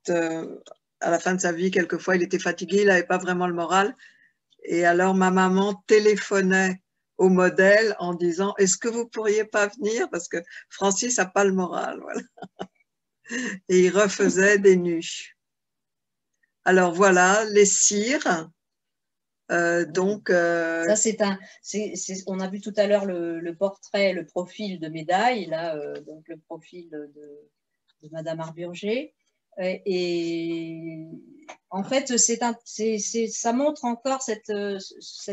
Speaker 1: à la fin de sa vie, quelquefois, il était fatigué, il n'avait pas vraiment le moral, et alors ma maman téléphonait au modèle en disant « Est-ce que vous pourriez pas venir ?» parce que Francis n'a pas le moral, voilà. Et il refaisait des nus. Alors voilà, les cires. Donc,
Speaker 2: ça, on a vu tout à l'heure le portrait, le profil de médaille, là, donc le profil de Madame Arburger. Et en fait, ça montre encore cet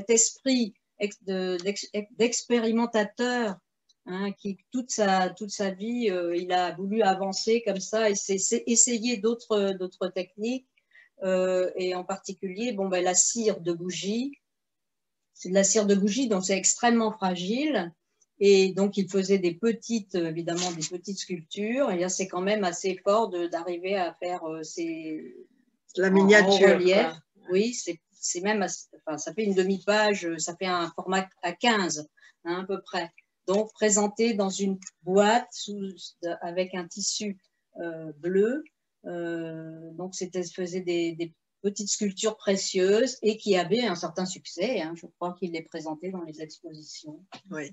Speaker 2: esprit d'expérimentateur, hein, qui toute sa vie, il a voulu avancer comme ça et essayer d'autres techniques. Et en particulier, bon, ben, la cire de bougie, c'est de la cire de bougie, donc c'est extrêmement fragile. Et donc, il faisait évidemment des petites sculptures. Et là, c'est quand même assez fort d'arriver à faire
Speaker 1: la miniature.
Speaker 2: En relief. Quoi. Oui, c'est même, enfin, ça fait une demi-page, ça fait un format à 15, hein, à peu près. Donc, présenté dans une boîte avec un tissu bleu. Donc, faisait des petites sculptures précieuses et qui avaient un certain succès. Hein. Je crois qu'il les présentait dans les expositions.
Speaker 1: Oui.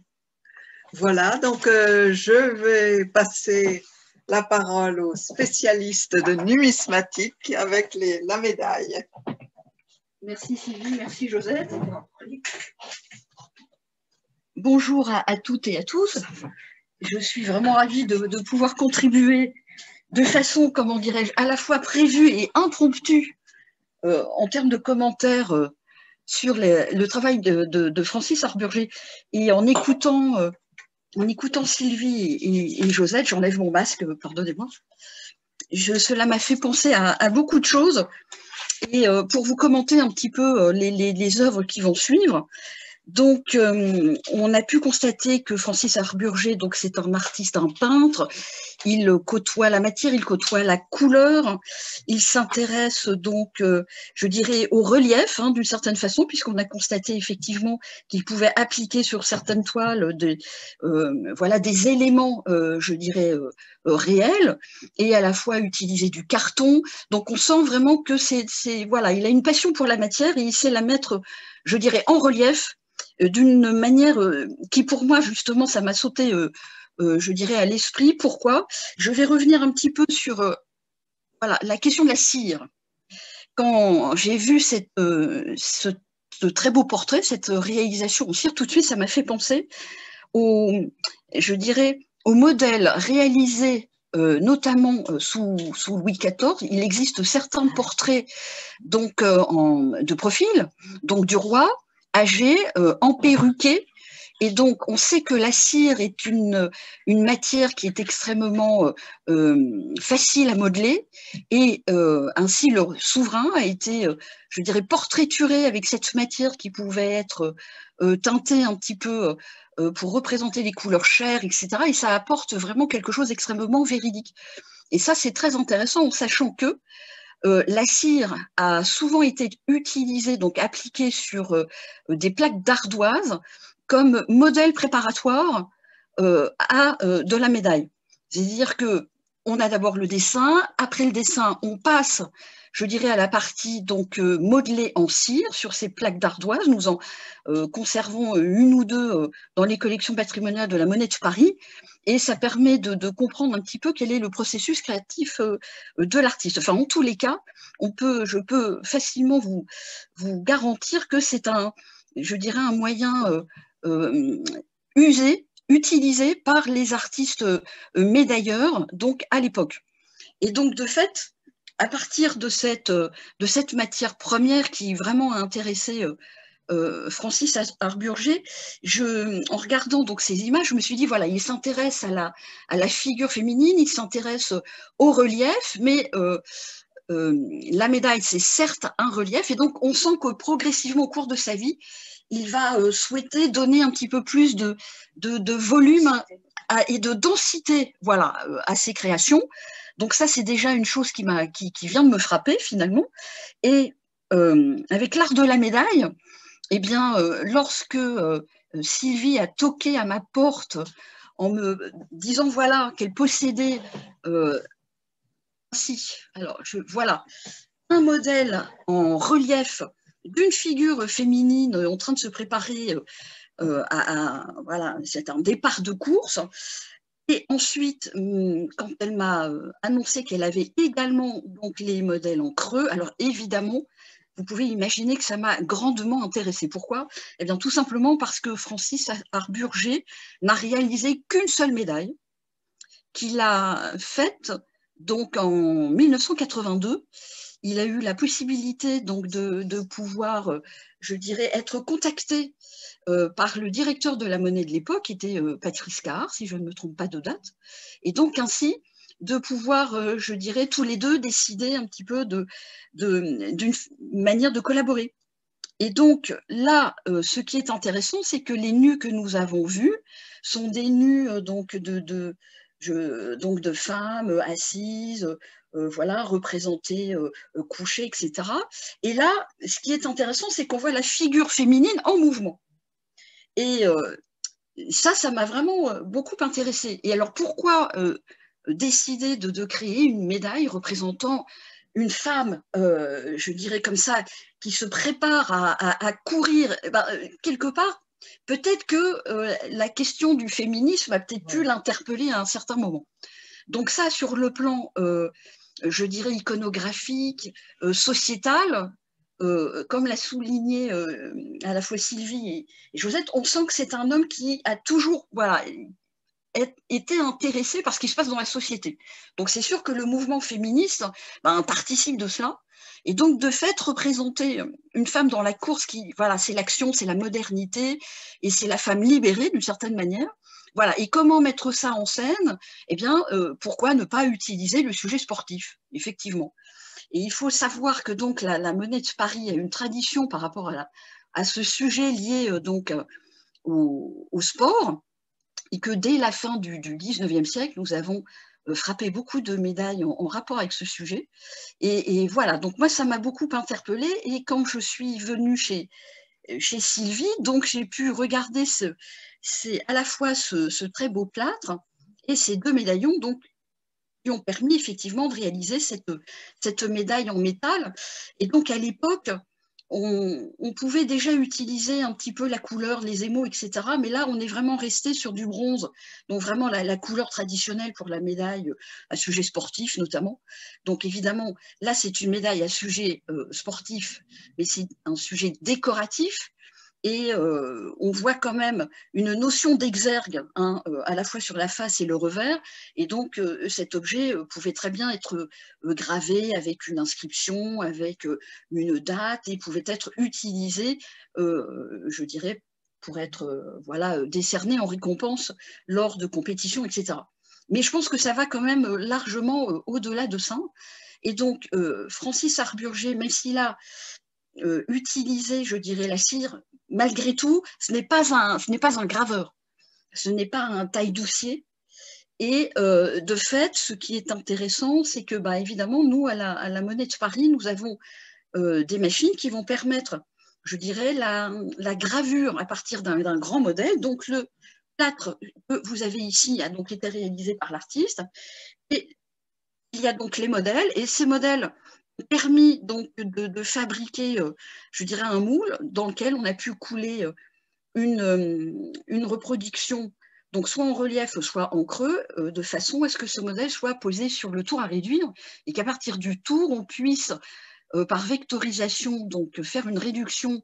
Speaker 1: Voilà, donc je vais passer la parole aux spécialistes de numismatique avec la médaille.
Speaker 4: Merci Sylvie, merci Josette. Bonjour à toutes et à tous. Je suis vraiment ravie de pouvoir contribuer de façon, comment dirais-je, à la fois prévue et impromptue en termes de commentaires sur le travail de Francis Arburger. Et en écoutant Sylvie et Josette, j'enlève mon masque, pardonnez-moi, cela m'a fait penser à beaucoup de choses. Et pour vous commenter un petit peu les œuvres qui vont suivre, donc on a pu constater que Francis Arburger, donc c'est un artiste, un peintre, il côtoie la matière, il côtoie la couleur, il s'intéresse donc, je dirais, au relief, hein, d'une certaine façon, puisqu'on a constaté effectivement qu'il pouvait appliquer sur certaines toiles voilà, des éléments, je dirais, réels, et à la fois utiliser du carton. Donc on sent vraiment que voilà, il a une passion pour la matière et il sait la mettre, je dirais, en relief, d'une manière qui, pour moi, justement, ça m'a sauté, je dirais, à l'esprit. Pourquoi? Je vais revenir un petit peu sur voilà, la question de la cire. Quand j'ai vu ce très beau portrait, cette réalisation en cire, tout de suite, ça m'a fait penser je dirais, au modèle réalisé notamment sous Louis XIV. Il existe certains portraits donc, de profil, donc du roi, âgé, emperruqué, et donc on sait que la cire est une matière qui est extrêmement facile à modeler, et ainsi le souverain a été, je dirais, portraituré avec cette matière qui pouvait être teintée un petit peu pour représenter les couleurs chères, etc. Et ça apporte vraiment quelque chose d'extrêmement véridique. Et ça, c'est très intéressant, en sachant que la cire a souvent été utilisée, donc appliquée sur des plaques d'ardoise comme modèle préparatoire de la médaille. C'est-à-dire que on a d'abord le dessin. Après le dessin, on passe, je dirais, à la partie donc modelée en cire sur ces plaques d'ardoise. Nous en conservons une ou deux dans les collections patrimoniales de la Monnaie de Paris. Et ça permet de comprendre un petit peu quel est le processus créatif de l'artiste. Enfin, en tous les cas, je peux facilement vous garantir que c'est je dirais, un moyen utilisé par les artistes médailleurs, donc à l'époque. Et donc, de fait, à partir de cette matière première qui vraiment a intéressé Francis Harburger, en regardant donc ces images, je me suis dit, voilà, il s'intéresse à la figure féminine, il s'intéresse au relief, mais la médaille, c'est certes un relief, et donc on sent que progressivement, au cours de sa vie, il va souhaiter donner un petit peu plus de volume et de densité, voilà, à ses créations. Donc ça, c'est déjà une chose qui vient de me frapper, finalement. Et avec l'art de la médaille, eh bien, lorsque Sylvie a toqué à ma porte en me disant, voilà, qu'elle possédait alors, voilà, un modèle en relief d'une figure féminine en train de se préparer voilà, c'est un départ de course. Et ensuite, quand elle m'a annoncé qu'elle avait également donc, les modèles en creux, alors évidemment, vous pouvez imaginer que ça m'a grandement intéressée. Pourquoi? Eh bien, tout simplement parce que Francis Harburger n'a réalisé qu'une seule médaille, qu'il a faite donc en 1982. Il a eu la possibilité donc de pouvoir, je dirais, être contacté par le directeur de la Monnaie de l'époque, qui était Patrice Carr, si je ne me trompe pas de date, et donc ainsi de pouvoir, je dirais, tous les deux décider un petit peu d'une manière de collaborer. Et donc là, ce qui est intéressant, c'est que les nus que nous avons vus sont des nus donc de femmes assises, voilà, représentées, couchées, etc. Et là, ce qui est intéressant, c'est qu'on voit la figure féminine en mouvement. Et ça m'a vraiment beaucoup intéressée. Et alors, pourquoi décider de créer une médaille représentant une femme, je dirais comme ça, qui se prépare à courir, quelque part, peut-être que la question du féminisme a peut-être pu l'interpeller à un certain moment. Donc ça, sur le plan, je dirais, iconographique, sociétal, comme l'a souligné à la fois Sylvie et Josette, on sent que c'est un homme qui a toujours voilà, été intéressé par ce qui se passe dans la société. Donc c'est sûr que le mouvement féministe participe de cela. Et donc, de fait, représenter une femme dans la course, voilà, c'est l'action, c'est la modernité, et c'est la femme libérée d'une certaine manière. Voilà. Et comment mettre ça en scène? Eh bien, pourquoi ne pas utiliser le sujet sportif, effectivement. Et il faut savoir que donc la Monnaie de Paris a une tradition par rapport à ce sujet lié donc au sport, et que dès la fin du 19e siècle, nous avons frappé beaucoup de médailles en rapport avec ce sujet. Et voilà, donc moi, ça m'a beaucoup interpellée. Et quand je suis venue chez Sylvie, donc j'ai pu regarder à la fois ce très beau plâtre et ces deux médaillons, donc, qui ont permis effectivement de réaliser cette médaille en métal. Et donc, à l'époque, on pouvait déjà utiliser un petit peu la couleur, les émaux, etc. Mais là, on est vraiment resté sur du bronze, donc vraiment la couleur traditionnelle pour la médaille à sujet sportif notamment. Donc évidemment, là, c'est une médaille à sujet sportif, mais c'est un sujet décoratif. Et on voit quand même une notion d'exergue à la fois sur la face et le revers. Et donc, cet objet pouvait très bien être gravé avec une inscription, avec une date, et pouvait être utilisé, je dirais, pour être voilà, décerné en récompense lors de compétitions, etc. Mais je pense que ça va quand même largement au-delà de ça. Et donc, Francis Harburger, même s'il a utilisé, je dirais, la cire, malgré tout, ce n'est pas un graveur, ce n'est pas un taille-doucier. Et de fait, ce qui est intéressant, c'est que, évidemment, nous, à la Monnaie de Paris, nous avons des machines qui vont permettre, je dirais, la gravure à partir d'un grand modèle. Donc, le plâtre que vous avez ici a donc été réalisé par l'artiste. Et il y a donc les modèles, et ces modèles ont permis donc de fabriquer, je dirais, un moule dans lequel on a pu couler une reproduction, donc soit en relief, soit en creux, de façon à ce que ce modèle soit posé sur le tour à réduire, et qu'à partir du tour, on puisse, par vectorisation, donc faire une réduction,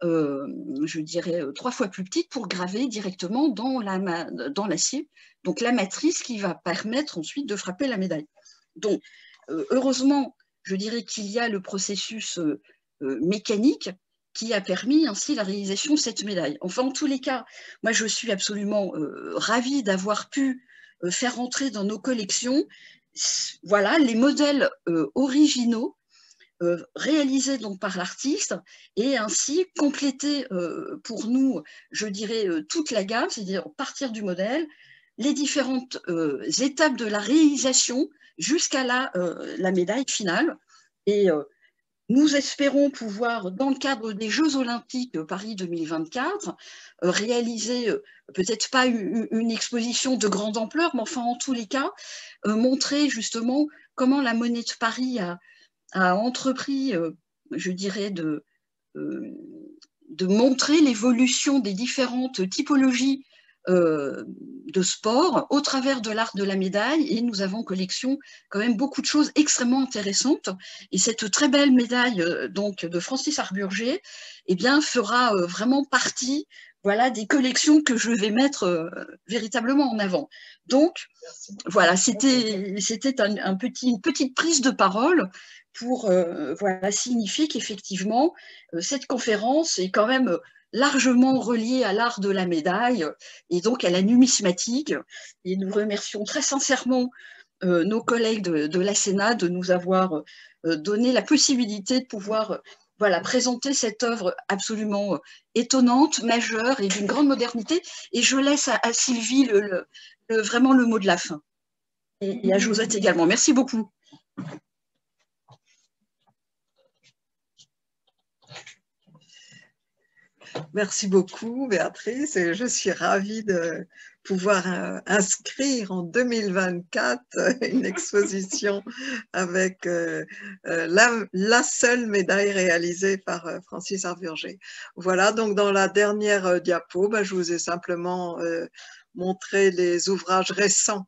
Speaker 4: je dirais, 3 fois plus petite pour graver directement dans l'acier, donc la matrice qui va permettre ensuite de frapper la médaille. Donc, heureusement, je dirais qu'il y a le processus mécanique qui a permis ainsi la réalisation de cette médaille. Enfin, en tous les cas, moi, je suis absolument ravie d'avoir pu faire entrer dans nos collections, voilà, les modèles originaux réalisés donc par l'artiste, et ainsi compléter pour nous, je dirais, toute la gamme, c'est-à-dire partir du modèle, les différentes étapes de la réalisation jusqu'à la médaille finale. Et nous espérons pouvoir, dans le cadre des Jeux Olympiques Paris 2024, réaliser peut-être pas une exposition de grande ampleur, mais enfin en tous les cas, montrer justement comment la Monnaie de Paris a entrepris, je dirais, de montrer l'évolution des différentes typologies de sport au travers de l'art de la médaille, et nous avons en collection quand même beaucoup de choses extrêmement intéressantes, et cette très belle médaille donc de Francis Arburger, eh bien, fera vraiment partie, voilà, des collections que je vais mettre véritablement en avant. Donc voilà, c'était une petite prise de parole pour voilà, signifier qu'effectivement cette conférence est quand même largement relié à l'art de la médaille et donc à la numismatique. Et nous remercions très sincèrement nos collègues de la Sénat de nous avoir donné la possibilité de pouvoir voilà, présenter cette œuvre absolument étonnante, majeure et d'une grande modernité. Et je laisse à Sylvie vraiment le mot de la fin. Et à Josette également. Merci beaucoup.
Speaker 1: Merci beaucoup, Béatrice, et je suis ravie de pouvoir inscrire en 2024 une exposition avec la seule médaille réalisée par Francis Arburger. Voilà, donc dans la dernière diapo, je vous ai simplement montré les ouvrages récents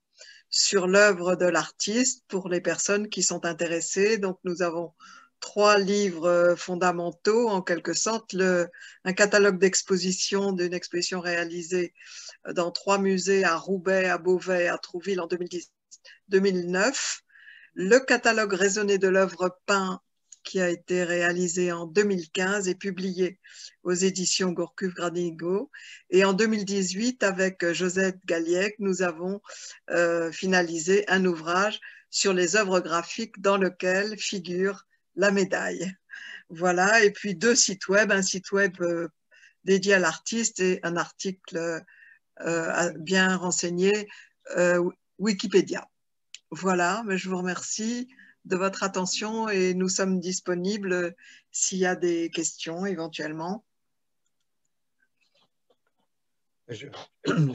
Speaker 1: sur l'œuvre de l'artiste pour les personnes qui sont intéressées. Donc nous avons 3 livres fondamentaux, en quelque sorte, un catalogue d'exposition d'une exposition réalisée dans 3 musées à Roubaix, à Beauvais, à Trouville en 2009, le catalogue raisonné de l'œuvre peint qui a été réalisé en 2015 et publié aux éditions Gourcuff-Granigot. Et en 2018, avec Josette Galliec, nous avons finalisé un ouvrage sur les œuvres graphiques dans lequel figure la médaille. Voilà, et puis 2 sites web, un site web dédié à l'artiste et un article bien renseigné, Wikipédia. Voilà, mais je vous remercie de votre attention et nous sommes disponibles s'il y a des questions éventuellement.
Speaker 5: Je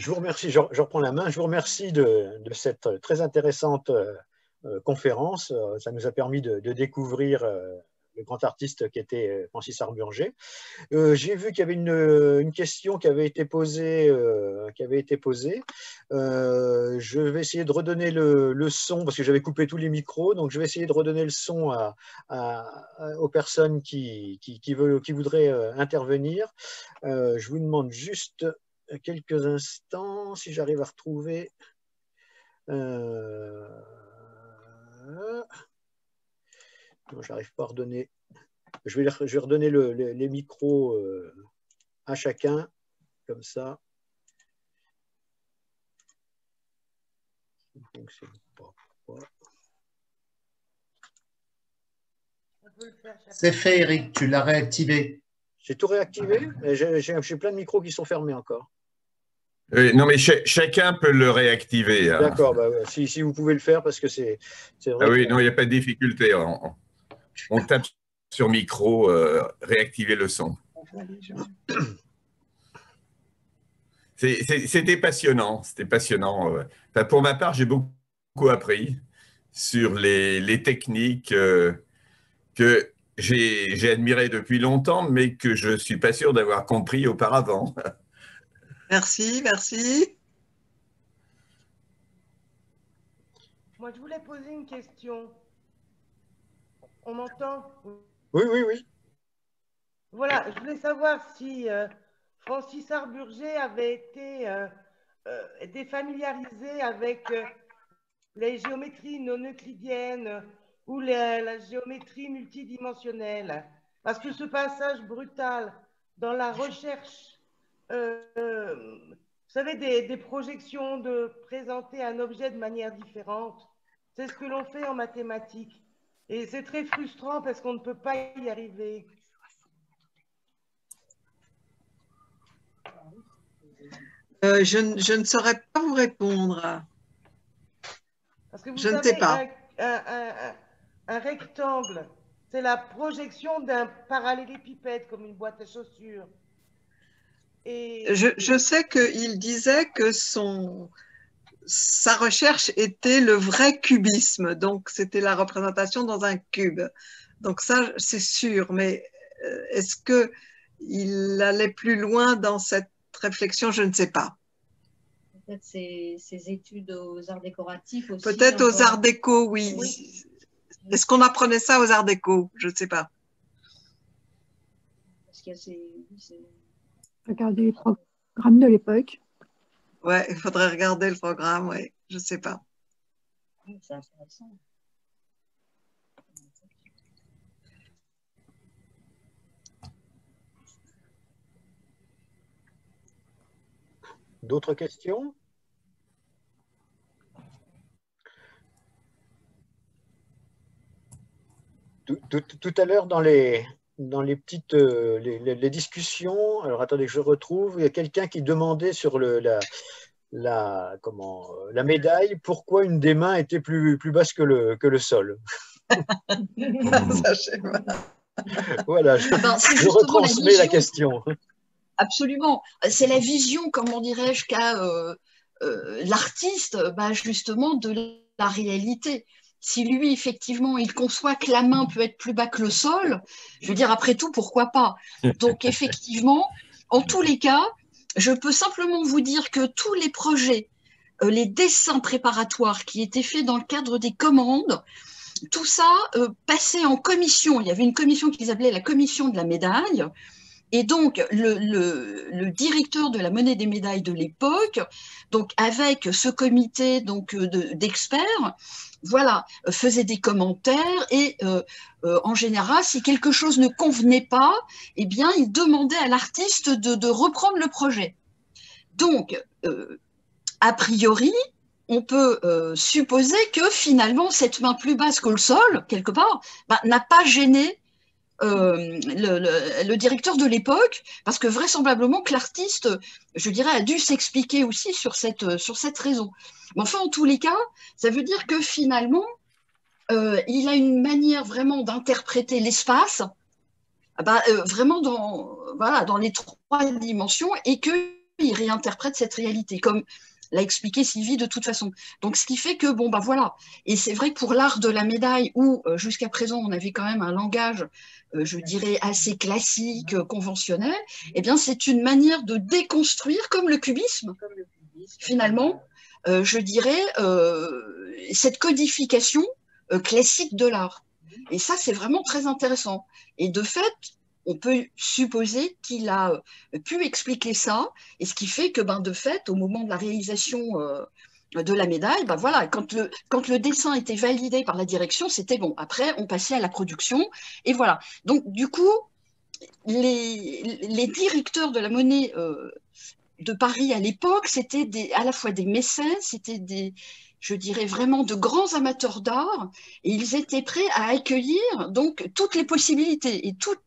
Speaker 5: vous remercie, je reprends la main, je vous remercie de cette très intéressante conférence. Ça nous a permis de découvrir le grand artiste qui était Francis Arburger. J'ai vu qu'il y avait une question qui avait été posée. Je vais essayer de redonner le son, parce que j'avais coupé tous les micros, donc je vais essayer de redonner le son aux personnes qui voudraient intervenir. Je vous demande juste quelques instants, si j'arrive à retrouver... Non, je n'arrive pas à redonner. Je vais redonner les micros à chacun, comme ça.
Speaker 6: C'est fait, Eric, tu l'as réactivé.
Speaker 5: J'ai tout réactivé, mais j'ai plein de micros qui sont fermés encore.
Speaker 7: Non, mais chacun peut le réactiver. Hein.
Speaker 5: D'accord, ouais, si vous pouvez le faire, parce que c'est vrai.
Speaker 7: Ah oui, non, il n'y a pas de difficulté. On tape sur micro, réactiver le son. C'était passionnant. Enfin, pour ma part, j'ai beaucoup appris. sur les techniques que j'ai admirées depuis longtemps, mais que je ne suis pas sûr d'avoir compris auparavant.
Speaker 1: Merci, merci.
Speaker 8: Moi, je voulais poser une question. On m'entend?
Speaker 5: Oui, oui, oui.
Speaker 8: Voilà, je voulais savoir si Francis Arburger avait été défamiliarisé avec les géométries non euclidiennes ou la géométrie multidimensionnelle. Parce que ce passage brutal dans la recherche, vous savez, des projections, de présenter un objet de manière différente, c'est ce que l'on fait en mathématiques. Et c'est très frustrant parce qu'on ne peut pas y arriver.
Speaker 1: Je ne saurais pas vous répondre.
Speaker 8: Parce que vous
Speaker 1: Je ne
Speaker 8: savez,
Speaker 1: sais pas.
Speaker 8: un rectangle, c'est la projection d'un parallélépipède comme une boîte à chaussures. Et
Speaker 1: Je sais qu'il disait que sa recherche était le vrai cubisme, donc c'était la représentation dans un cube. Donc ça, c'est sûr, mais est-ce qu'il allait plus loin dans cette réflexion? Je ne sais pas.
Speaker 2: Peut-être ses études aux arts décoratifs aussi.
Speaker 1: Peut-être aux arts déco, oui.
Speaker 2: Oui.
Speaker 1: Est-ce qu'on apprenait ça aux arts déco? Je ne sais pas.
Speaker 2: Parce qu'il y a
Speaker 9: Regardez les programmes de l'époque.
Speaker 1: Ouais, il faudrait regarder le programme, oui. Je ne sais pas.
Speaker 2: C'est intéressant.
Speaker 5: D'autres questions? Tout à l'heure, dans les petites les discussions, alors attendez que je retrouve, il y a quelqu'un qui demandait sur la médaille pourquoi une des mains était plus basse que le sol.
Speaker 1: Ça, je sais pas.
Speaker 5: Voilà, je retransmets la question.
Speaker 4: Absolument. C'est la vision, comment dirais-je, qu'a l'artiste, justement, de la réalité. Si lui, effectivement, il conçoit que la main peut être plus bas que le sol, je veux dire, après tout, pourquoi pas? Donc, effectivement, en tous les cas, je peux simplement vous dire que tous les projets, les dessins préparatoires qui étaient faits dans le cadre des commandes, tout ça passait en commission. Il y avait une commission qu'ils appelaient la commission de la médaille. Et donc, le directeur de la monnaie des médailles de l'époque, donc avec ce comité d'experts, voilà, faisait des commentaires et en général, si quelque chose ne convenait pas, eh bien, il demandait à l'artiste de reprendre le projet. Donc, a priori, on peut supposer que finalement, cette main plus basse que le sol, quelque part, n'a pas gêné le directeur de l'époque, parce que vraisemblablement que l'artiste, je dirais, a dû s'expliquer aussi sur cette raison. Mais enfin, en tous les cas, ça veut dire que finalement, il a une manière vraiment d'interpréter l'espace, vraiment dans les trois dimensions, et qu'il réinterprète cette réalité, comme l'a expliqué Sylvie de toute façon. Donc, ce qui fait que, voilà. Et c'est vrai que pour l'art de la médaille, où jusqu'à présent, on avait quand même un langage, je dirais, assez classique, conventionnel, eh bien, c'est une manière de déconstruire, comme le cubisme, finalement, je dirais, cette codification classique de l'art. Et ça, c'est vraiment très intéressant. Et de fait, on peut supposer qu'il a pu expliquer ça, et ce qui fait que, de fait, au moment de la réalisation de la médaille, voilà, quand le dessin était validé par la direction, c'était bon. Après, on passait à la production, et voilà. Donc, du coup, les directeurs de la monnaie de Paris à l'époque, c'était à la fois des mécènes, c'était je dirais vraiment de grands amateurs d'art, et ils étaient prêts à accueillir donc toutes les possibilités et toutes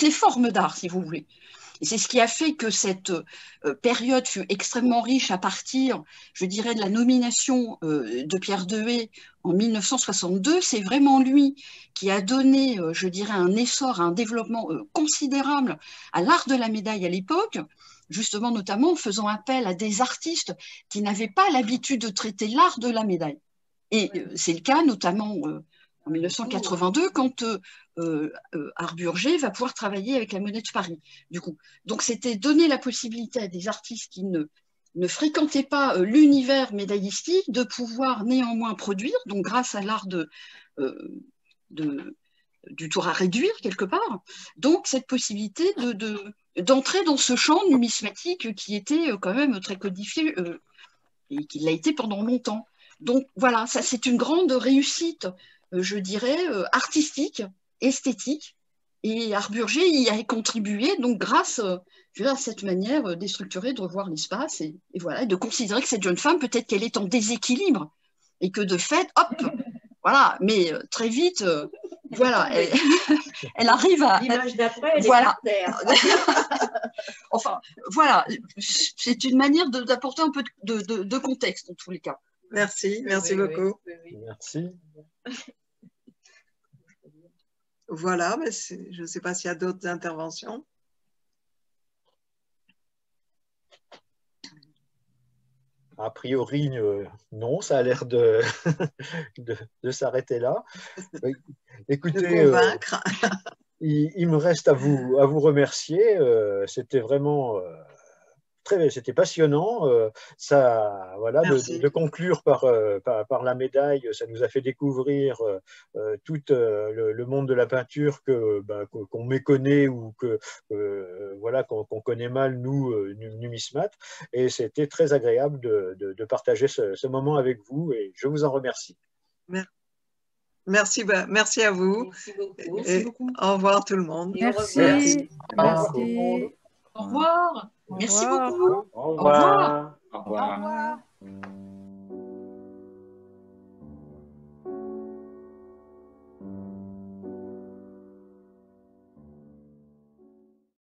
Speaker 4: les formes d'art, si vous voulez. Et c'est ce qui a fait que cette période fut extrêmement riche à partir, je dirais, de la nomination de Pierre Dehaye en 1962. C'est vraiment lui qui a donné, je dirais, un essor, un développement considérable à l'art de la médaille à l'époque, justement notamment en faisant appel à des artistes qui n'avaient pas l'habitude de traiter l'art de la médaille. Et c'est le cas notamment en 1982 quand Harburger va pouvoir travailler avec la Monnaie de Paris. Du coup. Donc c'était donner la possibilité à des artistes qui ne fréquentaient pas l'univers médaillistique de pouvoir néanmoins produire, donc grâce à l'art du tour à réduire quelque part, donc cette possibilité d'entrer dans ce champ numismatique qui était quand même très codifié et qui l'a été pendant longtemps. Donc voilà, ça c'est une grande réussite, je dirais, artistique, esthétique, et Harburger y a contribué, donc grâce à cette manière déstructurée de revoir l'espace, et voilà, de considérer que cette jeune femme, peut-être qu'elle est en déséquilibre, et que de fait, hop, voilà, mais très vite, voilà, elle arrive à...
Speaker 2: L'image d'après, elle
Speaker 4: voilà.
Speaker 2: est par terre.
Speaker 4: Enfin, voilà, c'est une manière d'apporter un peu de contexte, en tous les cas.
Speaker 1: Merci beaucoup.
Speaker 2: Oui.
Speaker 5: Merci.
Speaker 1: Voilà, mais je ne sais pas s'il y a d'autres interventions.
Speaker 5: A priori, non, ça a l'air de s'arrêter là. Écoutez,
Speaker 1: de convaincre.
Speaker 5: Il me reste à vous remercier. C'était vraiment c'était passionnant. Ça, voilà, de conclure par la médaille, ça nous a fait découvrir tout le monde de la peinture qu'on méconnaît ou voilà, qu'on connaît mal, nous, numismates. Et c'était très agréable de partager ce moment avec vous et je vous en remercie.
Speaker 1: Merci à vous.
Speaker 2: Merci beaucoup.
Speaker 1: Merci beaucoup. Au revoir tout le monde.
Speaker 9: Merci.
Speaker 4: Au revoir. Merci beaucoup.
Speaker 3: Au revoir.
Speaker 2: Au revoir.